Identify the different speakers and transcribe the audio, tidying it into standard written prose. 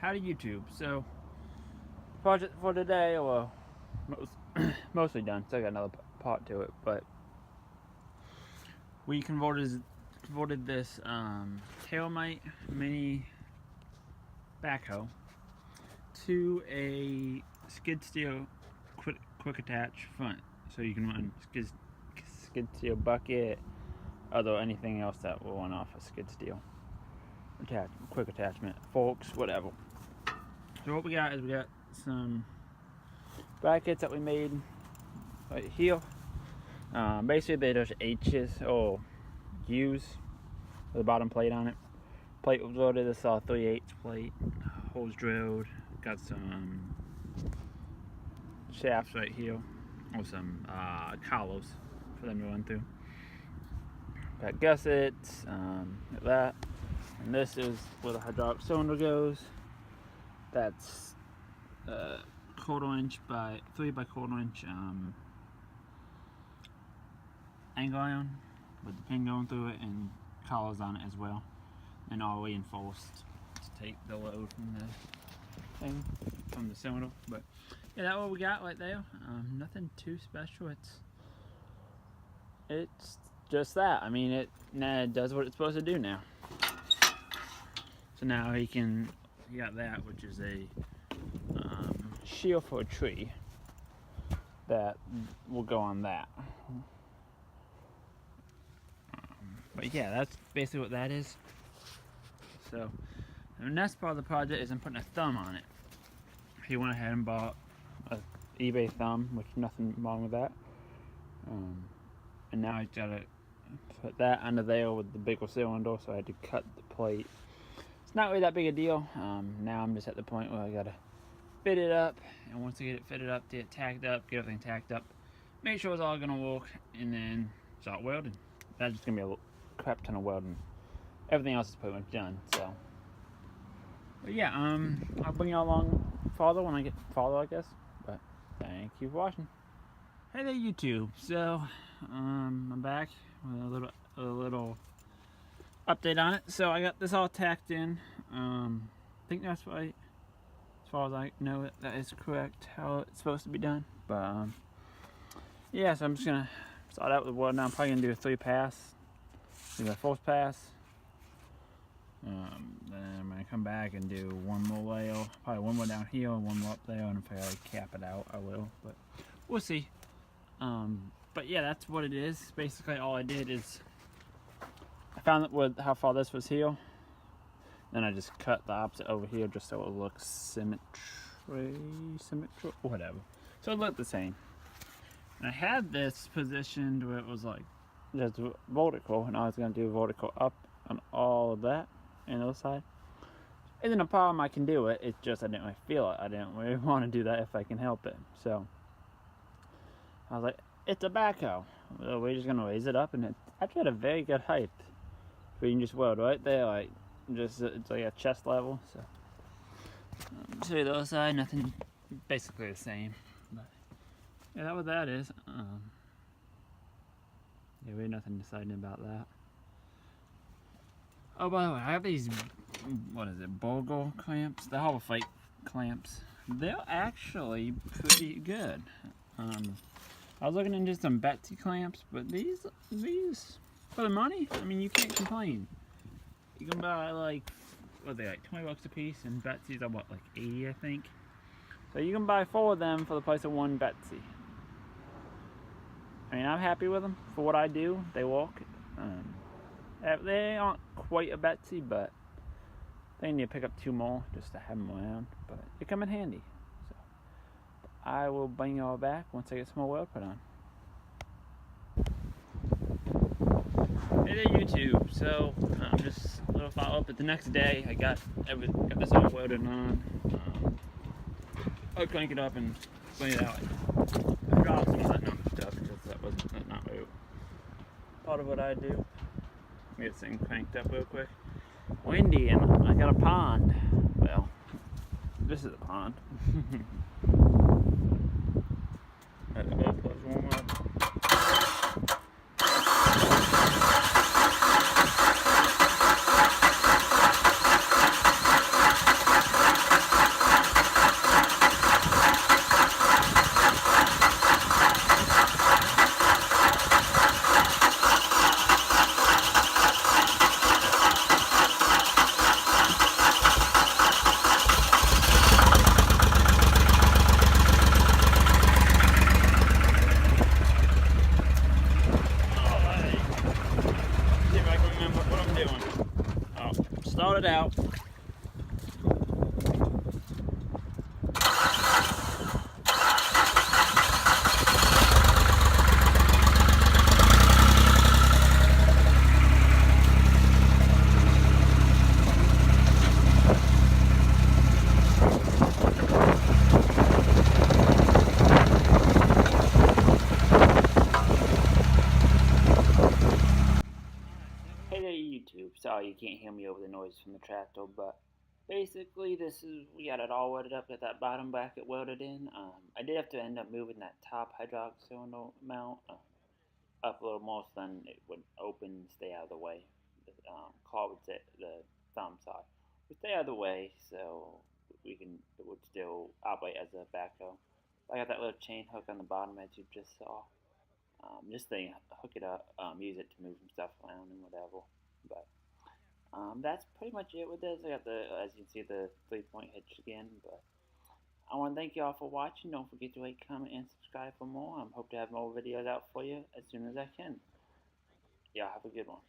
Speaker 1: Howdy YouTube. So project for today, well, mostly done. Still got another part to it, but we converted this Tailmite mini backhoe to a skid steer quick attach front, so you can run skid steer bucket, other anything else that will run off a skid steer quick attachment, forks, whatever. So what we got is we got some brackets that we made right here. Basically they're just H's or U's with a bottom plate on it. Plate was loaded. This is all 3/8 plate. Holes drilled. Got some shafts right here, or some collars for them to run through. Got gussets, like that. And this is where the hydraulic cylinder goes. That's 1/4 inch by 3 by 1/4 inch angle iron with the pin going through it and collars on it as well, and all reinforced to take the load from the thing, from the cylinder. But yeah, that's what we got right there. Nothing too special. It's just that. I mean, it does what it's supposed to do now. So now he got that, which is a shield for a tree that will go on that. But yeah, that's basically what that is. So the next part of the project is I'm putting a thumb on it. He went ahead and bought a eBay thumb, which nothing wrong with that. And now he's got to put that under there with the bigger cylinder, so I had to cut the plate. It's not really that big a deal. Now I'm just at the point where I gotta fit it up, and once I get it fitted up, get it tacked up, get everything tacked up, make sure it's all gonna work, and then start welding. That's just gonna be a crap ton of welding. Everything else is pretty much done. So, but yeah, I'll bring y'all along farther when I get farther, I guess. But thank you for watching. Hey there, YouTube. So I'm back with a little update on it. So I got this all tacked in. I think that's right. As far as I know it, that is correct how it's supposed to be done. But yeah, so I'm just gonna start out with the welding. I'm probably gonna do a 3-pass. Do the first pass. Then I'm gonna come back and do one more layer. Probably one more down here and one more up there. And if I cap it out, I will. But we'll see. But yeah, that's what it is. Basically, all I did is I found that with how far this was here. Then I just cut the opposite over here just so it looks symmetrical, whatever. So it looked the same. And I had this positioned where it was like just vertical, and I was going to do vertical up on all of that and the other side. Isn't a problem, I can do it. It's just I didn't really feel it. I didn't really want to do that if I can help it. So I was like, it's a backhoe. Well, we're just going to raise it up, and it actually had a very good height. So you can just weld right there, like just it's like a chest level. So show you the other side, nothing, basically the same. But yeah, that's what that is. Yeah, we had nothing deciding about that. Oh, by the way, I have these, what is it, Bogle clamps? The Harbor Freight clamps. They're actually pretty good. I was looking into some Betsy clamps, but these for the money, I mean, you can't complain. You can buy like, what are they, like 20 bucks a piece, and Betsy's are what, like 80, I think. So you can buy 4 of them for the price of 1 Betsy. I mean, I'm happy with them for what I do. They work. They aren't quite a Betsy, but they need to pick up 2 more just to have them around. But they come in handy. So I will bring y'all back once I get some more weld put on. Hey there, YouTube. So just a little follow up. But the next day, I got this all welded on. I'll crank it up and bring it out. I dropped some of that number stuff because that's not really part of what I do. Let me get this thing cranked up real quick. Windy, and I got a pond. Well, this is a pond. Let the glow plugs warm up. noise from the tractor. But basically, we got it all welded up. Got that bottom bracket welded in. I did have to end up moving that top hydraulic cylinder mount up a little more so then it would open and stay out of the way. The claw would say, the thumb side would stay out of the way, so it would still operate as a backhoe. I got that little chain hook on the bottom as you just saw. Just to hook it up, use it to move some stuff around and whatever. But that's pretty much it with this. I got as you can see, the 3-point hitch again. But I want to thank you all for watching. Don't forget to like, comment, and subscribe for more. I hope to have more videos out for you as soon as I can. Y'all have a good one.